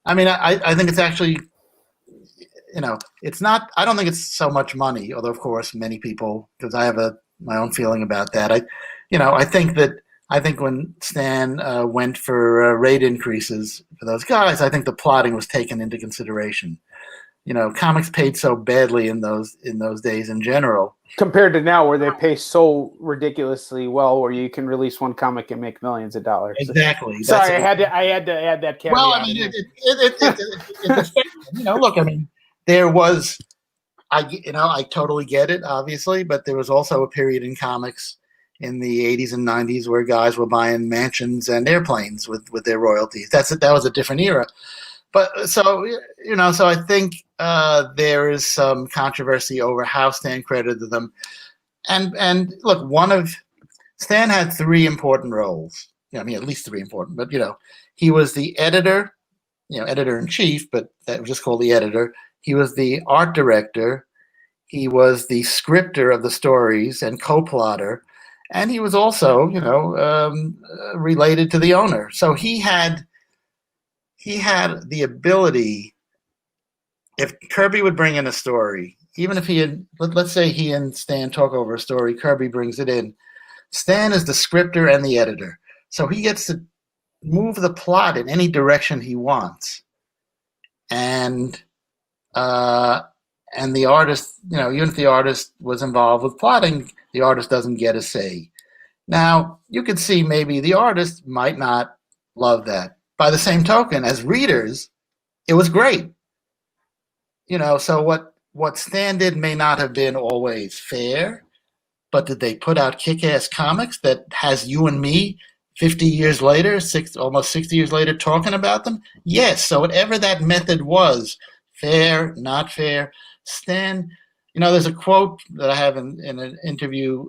I mean, I think it's actually, it's not, I don't think it's so much money, although of course many people, because I have my own feeling about that. I think when Stan went for rate increases for those guys, I think the plotting was taken into consideration. Comics paid so badly in those days in general, compared to now, where they pay so ridiculously well, where you can release one comic and make millions of dollars. Exactly. Sorry, I had to add that caveat. Well, I mean, look, I mean, there was, I totally get it, obviously, but there was also a period in comics in the 80s and 90s where guys were buying mansions and airplanes with their royalties. That was a different era. But so I think there is some controversy over how Stan credited them, and look, Stan had three important roles. I mean, at least three important. But he was the editor, editor in chief, but that was just called the editor. He was the art director. He was the scripter of the stories and co-plotter, and he was also related to the owner. So he had the ability, if Kirby would bring in a story, even if let's say he and Stan talk over a story, Kirby brings it in. Stan is the scripter and the editor. So he gets to move the plot in any direction he wants. And the artist, even if the artist was involved with plotting, the artist doesn't get a say. Now, you could see maybe the artist might not love that. By the same token, as readers, it was great. So what Stan did may not have been always fair, but did they put out kick-ass comics that has you and me 50 years later, almost 60 years later, talking about them? Yes. So whatever that method was, fair, not fair, Stan, there's a quote that I have in an interview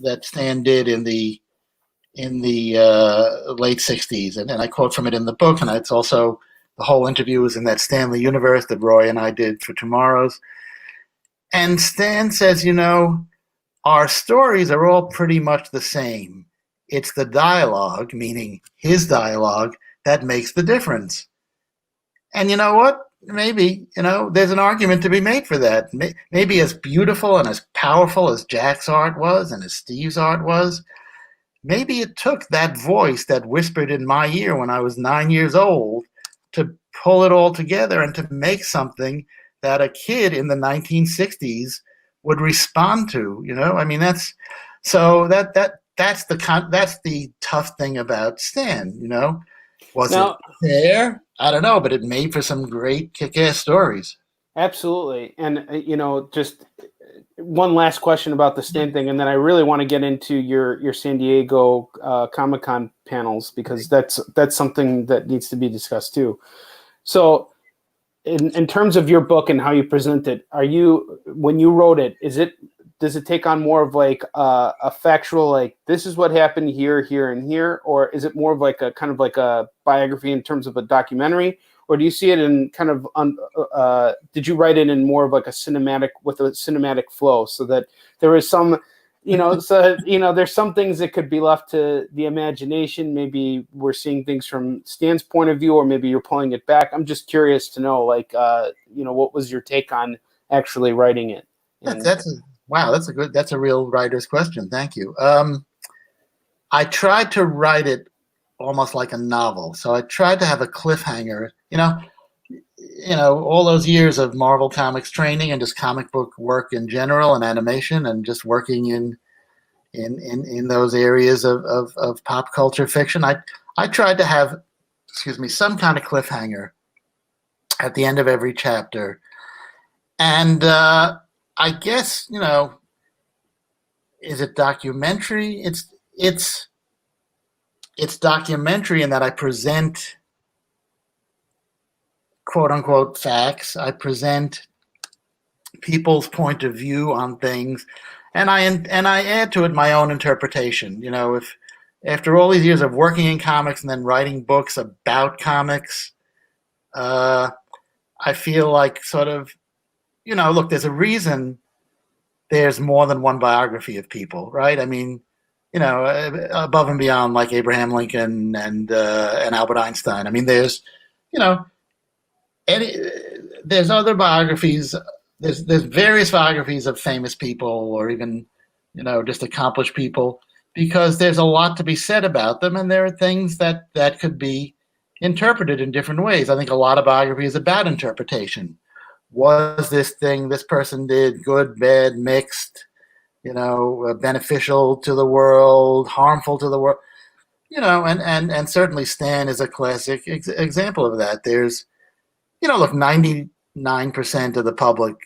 that Stan did in the in the late 60s. And I quote from it in the book, and it's also the whole interview is in that Stanley Universe that Roy and I did for Tomorrow's. And Stan says, our stories are all pretty much the same. It's the dialogue, meaning his dialogue, that makes the difference. And you know what? Maybe, there's an argument to be made for that. Maybe as beautiful and as powerful as Jack's art was and as Steve's art was, maybe it took that voice that whispered in my ear when I was 9 years old to pull it all together and to make something that a kid in the 1960s would respond to. I mean, that's the tough thing about Stan. Was it fair? I don't know, but it made for some great kick-ass stories. Absolutely. And, just one last question about the Stan thing, and then I really want to get into your San Diego Comic-Con panels, because that's something that needs to be discussed too. So in terms of your book and how you present it, when you wrote it, does it take on more of like a factual, like this is what happened here, here, and here, or is it more of like a kind of like a biography in terms of a documentary, or do you see it in kind of did you write it in more of like a cinematic flow, so that there is some, there's some things that could be left to the imagination. Maybe we're seeing things from Stan's point of view, or maybe you're pulling it back. I'm just curious to know, like, what was your take on actually writing it? That's a real writer's question. Thank you. I tried to write it almost like a novel. So I tried to have a cliffhanger, all those years of Marvel Comics training and just comic book work in general and animation and just working in those areas of pop culture fiction. I tried to have, some kind of cliffhanger at the end of every chapter. And I guess, is it documentary? It's documentary in that I present quote unquote facts. I present people's point of view on things, and I add to it my own interpretation. If after all these years of working in comics and then writing books about comics, I feel like sort of, look, there's a reason there's more than one biography of people, right? I mean, above and beyond like Abraham Lincoln and Albert Einstein. I mean, there's other biographies. There's various biographies of famous people, or even just accomplished people, because there's a lot to be said about them, and there are things that could be interpreted in different ways. I think a lot of biography is about interpretation. Was this thing this person did good, bad, mixed? Beneficial to the world, harmful to the world, and certainly Stan is a classic example of that. There's, look, 99% of the public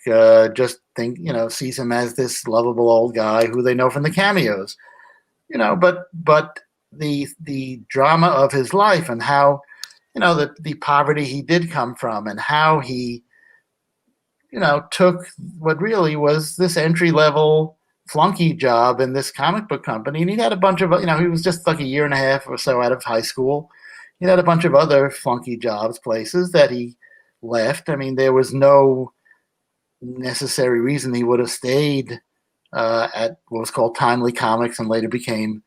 just think, sees him as this lovable old guy who they know from the cameos, but the drama of his life and how, the poverty he did come from, and how he, took what really was this entry-level flunky job in this comic book company. And he had a bunch of, he was just like a year and a half or so out of high school. He had a bunch of other flunky jobs, places that he left. I mean, there was no necessary reason he would have stayed at what was called Timely Comics and later became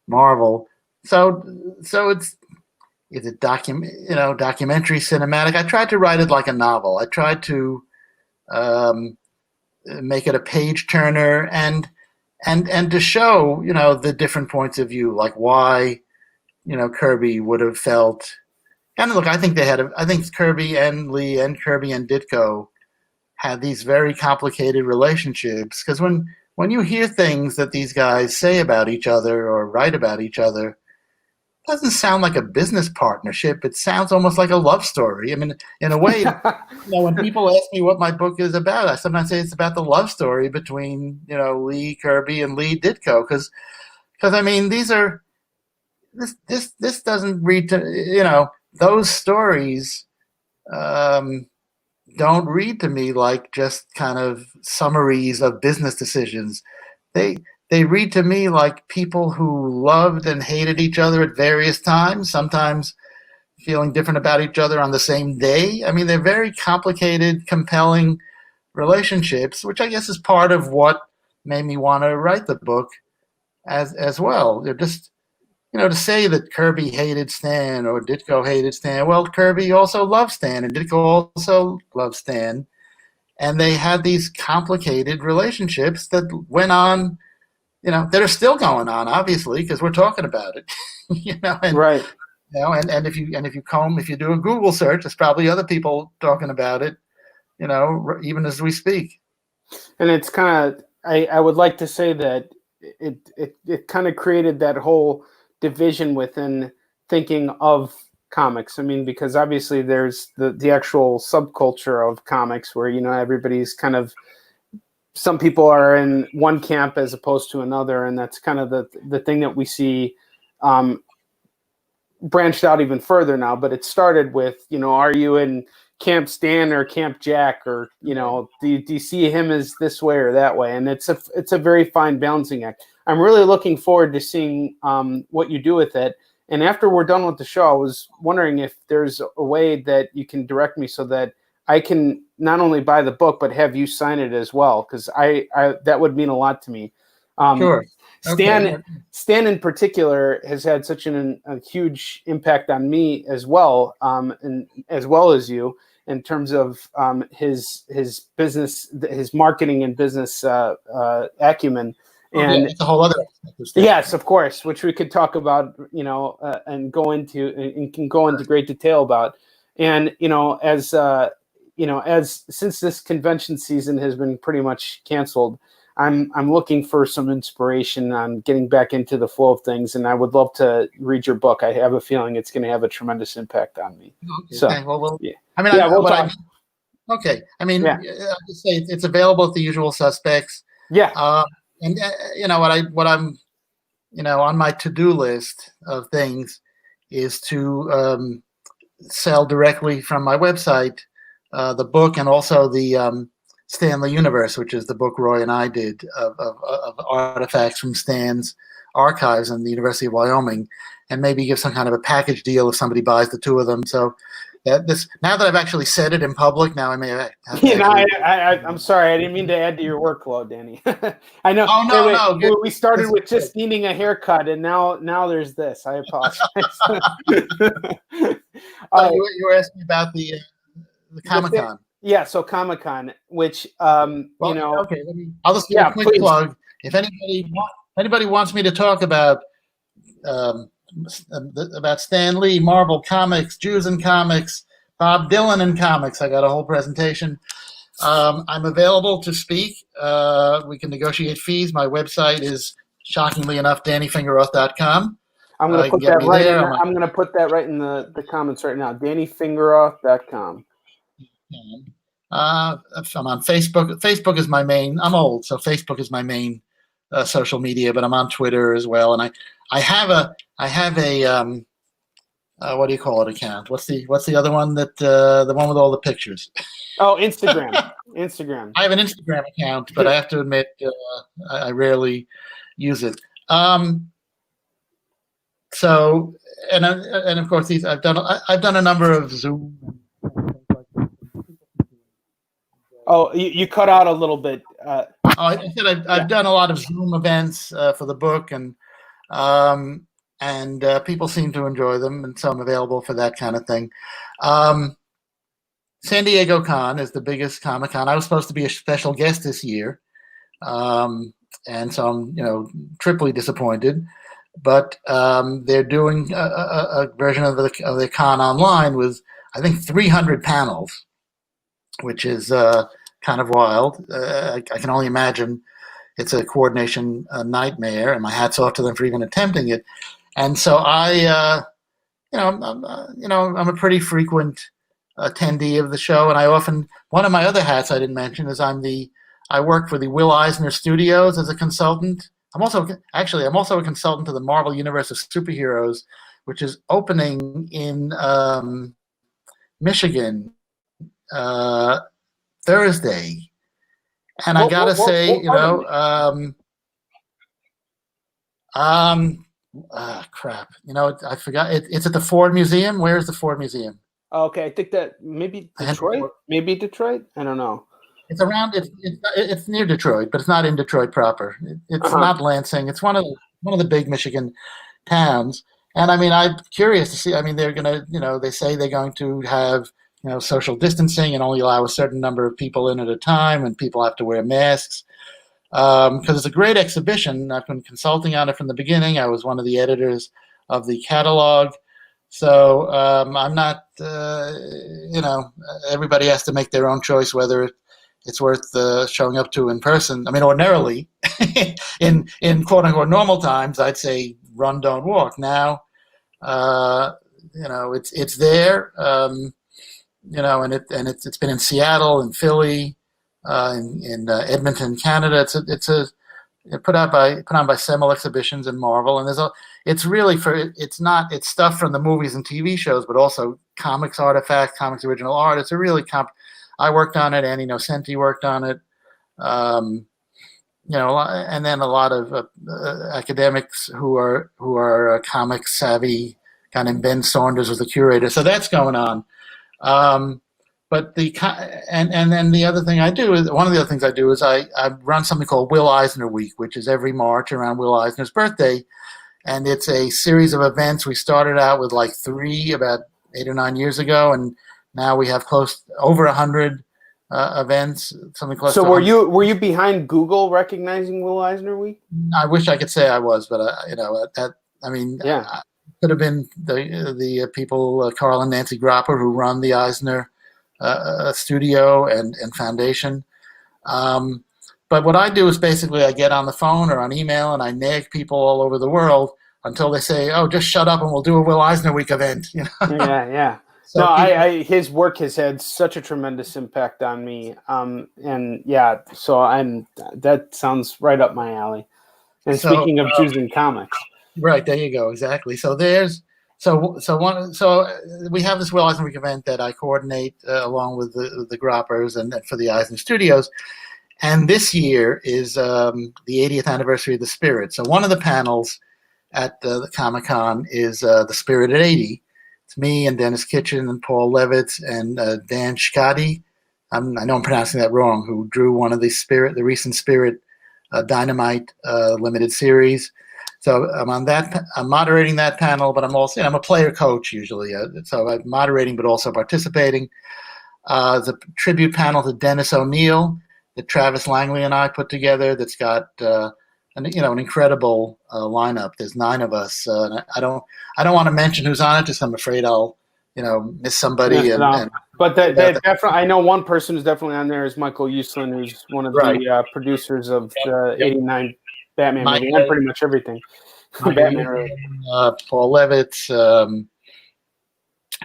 Marvel. So it's a documentary, cinematic. I tried to write it like a novel. I tried to make it a page turner and to show, the different points of view, like why, Kirby would have felt. And look, I think I think Kirby and Lee and Kirby and Ditko had these very complicated relationships, because when you hear things that these guys say about each other or write about each other, it doesn't sound like a business partnership. It sounds almost like a love story. I mean, in a way, when people ask me what my book is about, I sometimes say it's about the love story between, Lee Kirby and Lee Ditko, because I mean, this doesn't read to, those stories don't read to me like just kind of summaries of business decisions. They they read to me like people who loved and hated each other at various times, sometimes feeling different about each other on the same day. I mean, they're very complicated, compelling relationships, which I guess is part of what made me want to write the book as well. They're just, to say that Kirby hated Stan or Ditko hated Stan, well, Kirby also loved Stan and Ditko also loved Stan. And they had these complicated relationships that went on, that are still going on, obviously, because we're talking about it. And, Right. And if you do a Google search, there's probably other people talking about it, even as we speak. And it's kind of, I would like to say that it kind of created that whole division within thinking of comics. I mean, because obviously there's the actual subculture of comics where, everybody's kind of, some people are in one camp as opposed to another. And that's kind of the thing that we see branched out even further now. But it started with, are you in Camp Stan or Camp Jack, or do you see him as this way or that way? And it's a very fine balancing act. I'm really looking forward to seeing what you do with it. And after we're done with the show, I was wondering if there's a way that you can direct me so that I can not only buy the book but have you sign it as well, because I that would mean a lot to me. Sure. Stan in particular has had such a huge impact on me as well, and as well as you, in terms of his business, his marketing and business acumen. And it's a whole other aspect. Yes, of course, which we could talk about, and can go into great detail about. And as since this convention season has been pretty much canceled, I'm looking for some inspiration on getting back into the flow of things, and I would love to read your book. I have a feeling it's going to have a tremendous impact on me. Okay. So, well, yeah. I mean, yeah, we'll talk. Okay. I mean, I'll just say it's available at the usual suspects. Yeah. And what I'm, on my to-do list of things is to sell directly from my website the book, and also the Stanley Universe, which is the book Roy and I did of artifacts from Stan's archives in the University of Wyoming, and maybe give some kind of a package deal if somebody buys the two of them. So now that I've actually said it in public, now I may have I'm sorry, I didn't mean to add to your workload, Danny. I know. Oh no, no. We started with just needing a haircut, and now there's this. I apologize. You were asking about the Comic-Con. Yeah, so Comic-Con, which okay, I'll just give a quick plug. If anybody wants me to talk about Stan Lee, Marvel Comics, Jews in Comics, Bob Dylan in Comics, I got a whole presentation. I'm available to speak. We can negotiate fees. My website is, shockingly enough, DannyFingeroth.com. I'm going to put that right. I'm going to put that right in the comments right now. DannyFingeroth.com. I'm on Facebook. Facebook is my main. I'm old, so Facebook is my main social media. But I'm on Twitter as well, and I have a what do you call it account? What's the other one that the one with all the pictures? Oh, Instagram. Instagram. I have an Instagram account, but I have to admit I rarely use it. So and of course I've done a number of Zoom. Oh, you cut out a little bit. I said I've done a lot of Zoom events for the book, and people seem to enjoy them, and so I'm available for that kind of thing. San Diego Con is the biggest Comic-Con. I was supposed to be a special guest this year, and so I'm triply disappointed. But they're doing a version of the con online with, I think, 300 panels, which is kind of wild. I can only imagine it's a coordination nightmare, and my hat's off to them for even attempting it. And so I'm a pretty frequent attendee of the show, and one of my other hats I didn't mention is I work for the Will Eisner Studios as a consultant. I'm also a consultant to the Marvel Universe of Superheroes, which is opening in Michigan Thursday. And I gotta say, Crap. I forgot. It's at the Ford Museum. Where is the Ford Museum? Okay, I think that maybe Detroit. Maybe Detroit. I don't know. It's around. It's near Detroit, but it's not in Detroit proper. It's not Lansing. It's one of the big Michigan towns. And I mean, I'm curious to see. I mean, they're gonna, they say they're going to have, social distancing and only allow a certain number of people in at a time, and people have to wear masks. Because it's a great exhibition. I've been consulting on it from the beginning. I was one of the editors of the catalog. So I'm not, everybody has to make their own choice whether it's worth showing up to in person. I mean, ordinarily, in quote unquote normal times, I'd say run, don't walk. Now, it's there, and it's been in Seattle and Philly, in Edmonton, Canada. It's put on by Semel Exhibitions and Marvel, and it's stuff from the movies and TV shows, but also comics artifacts, comics original art. It's a really I worked on it. Annie Nocenti worked on it. And then a lot of academics who are comic savvy. Kind of Ben Saunders was the curator, so that's going on. But then the other thing I do is one of the other things I do is I run something called Will Eisner Week, which is every March around Will Eisner's birthday, and it's a series of events. We started out with like 3 about 8 or 9 years ago, and now we have over 100 events, something close. So were you behind Google recognizing Will Eisner Week? I wish I could say I was, but yeah, could have been the people, Carl and Nancy Gropper, who run the Eisner studio and foundation. But what I do is basically I get on the phone or on email and I nag people all over the world until they say, "Oh, just shut up and we'll do a Will Eisner Week event." Yeah. So no, his work has had such a tremendous impact on me. And yeah, so that sounds right up my alley. And speaking of choosing comics, right, there you go, exactly. So we have this Will Eisner Week event that I coordinate along with the Groppers and for the Eisner Studios. And this year is the 80th anniversary of The Spirit. So one of the panels at the Comic-Con is The Spirit at 80. It's me and Dennis Kitchen and Paul Levitz and Dan Schkadi. I know I'm pronouncing that wrong, who drew one of the recent Spirit Dynamite limited series. So I'm moderating that panel, but I'm also, I'm a player coach usually. So I'm moderating, but also participating. There's a tribute panel to Dennis O'Neill that Travis Langley and I put together. That's got an incredible lineup. There's 9 of us. I don't want to mention who's on it, just I'm afraid I'll miss somebody. But definitely, I know one person who's definitely on there is Michael Uslan, who's one of the producers of the '89 Batman movie and pretty much everything. Batman, Paul Levitz,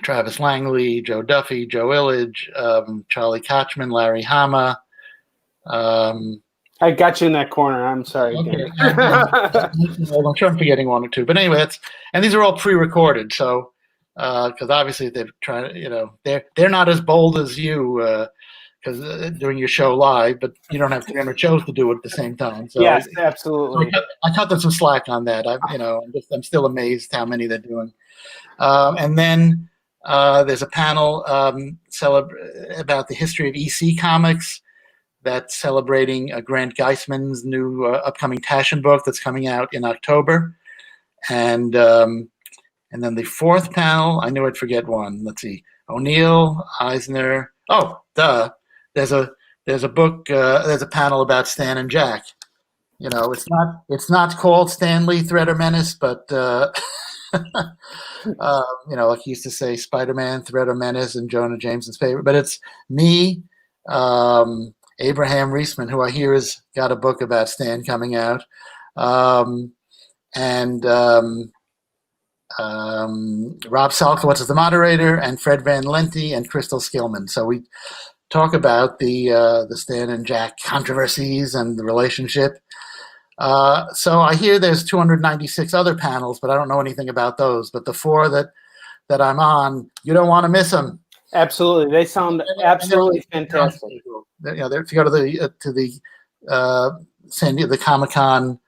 Travis Langley, Joe Duffy, Joe Illidge, Charlie Kochman, Larry Hama. I got you in that corner. I'm sorry. Okay. I'm sure I'm forgetting 1 or 2, but anyway, and these are all pre-recorded. So because obviously they're trying to, they're not as bold as you. Because doing your show live, but you don't have 300 shows to do it at the same time. So yes, absolutely. I cut them some slack on that. I'm still amazed how many they're doing. And then there's a panel about the history of EC Comics that's celebrating Grant Geisman's new upcoming Taschen book that's coming out in October. And then the 4th panel, I knew I'd forget one. Let's see, O'Neill, Eisner. Oh, duh. There's a book. There's a panel about Stan and Jack. It's not called Stanley Threat or Menace, but like he used to say, Spider-Man Threat or Menace and Jonah Jameson's favorite. But it's me, Abraham Reisman, who I hear has got a book about Stan coming out, and Rob Salkowitz is the moderator, and Fred Van Lente and Crystal Skillman. So we talk about the Stan and Jack controversies and the relationship. So I hear there's 296 other panels, but I don't know anything about those. But the 4 that I'm on, you don't want to miss them. Absolutely, they sound absolutely fantastic. If you go to the San Diego, the Comic-Con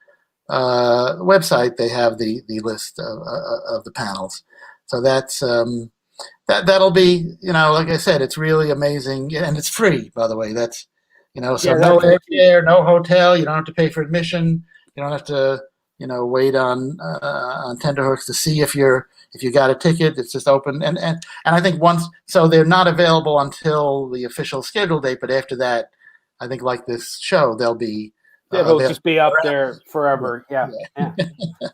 website, they have the list of the panels. So that's that'll be, like I said, it's really amazing, and it's free, by the way. That's so Yeah, no that's airfare, no hotel. You don't have to pay for admission. You don't have to wait on tenterhooks to see if you got a ticket. It's just open, and I think so they're not available until the official schedule date, but after that, I think like this show, they'll be it'll they'll just be up there forever. Yeah. yeah.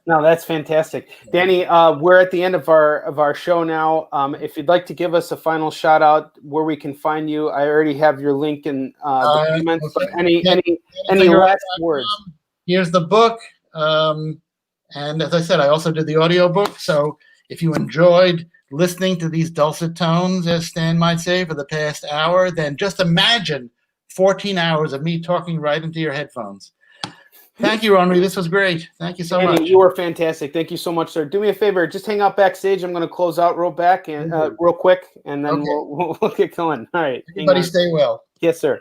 No, that's fantastic, Danny. We're at the end of our show now. If you'd like to give us a final shout out where we can find you, I already have your link in the comments. But any last words? Here's the book, and as I said, I also did the audio book. So if you enjoyed listening to these dulcet tones, as Stan might say, for the past hour, then just imagine 14 hours of me talking right into your headphones. Thank you, Onrie. This was great. Thank you so much. You were fantastic. Thank you so much, sir. Do me a favor. Just hang out backstage. I'm going to close out real quick, and then we'll get going. All right. Everybody stay well. Yes, sir.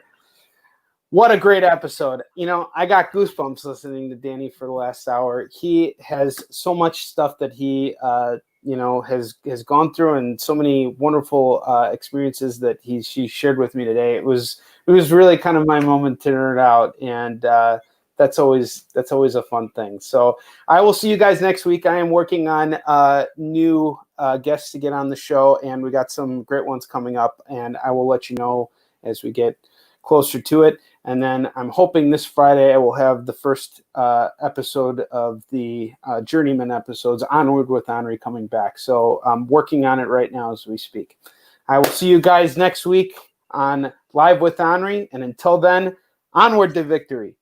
What a great episode. I got goosebumps listening to Danny for the last hour. He has so much stuff that he, has gone through, and so many wonderful experiences that she shared with me today. It was really kind of my moment to nerd out, and that's always a fun thing. So I will see you guys next week. I am working on new guests to get on the show, and we got some great ones coming up, and I will let you know as we get closer to it. And then I'm hoping this Friday I will have the first episode of the Journeyman episodes, Onward with Onrie, coming back. So I'm working on it right now as we speak. I will see you guys next week on Live with Onrie, and until then, onward to victory.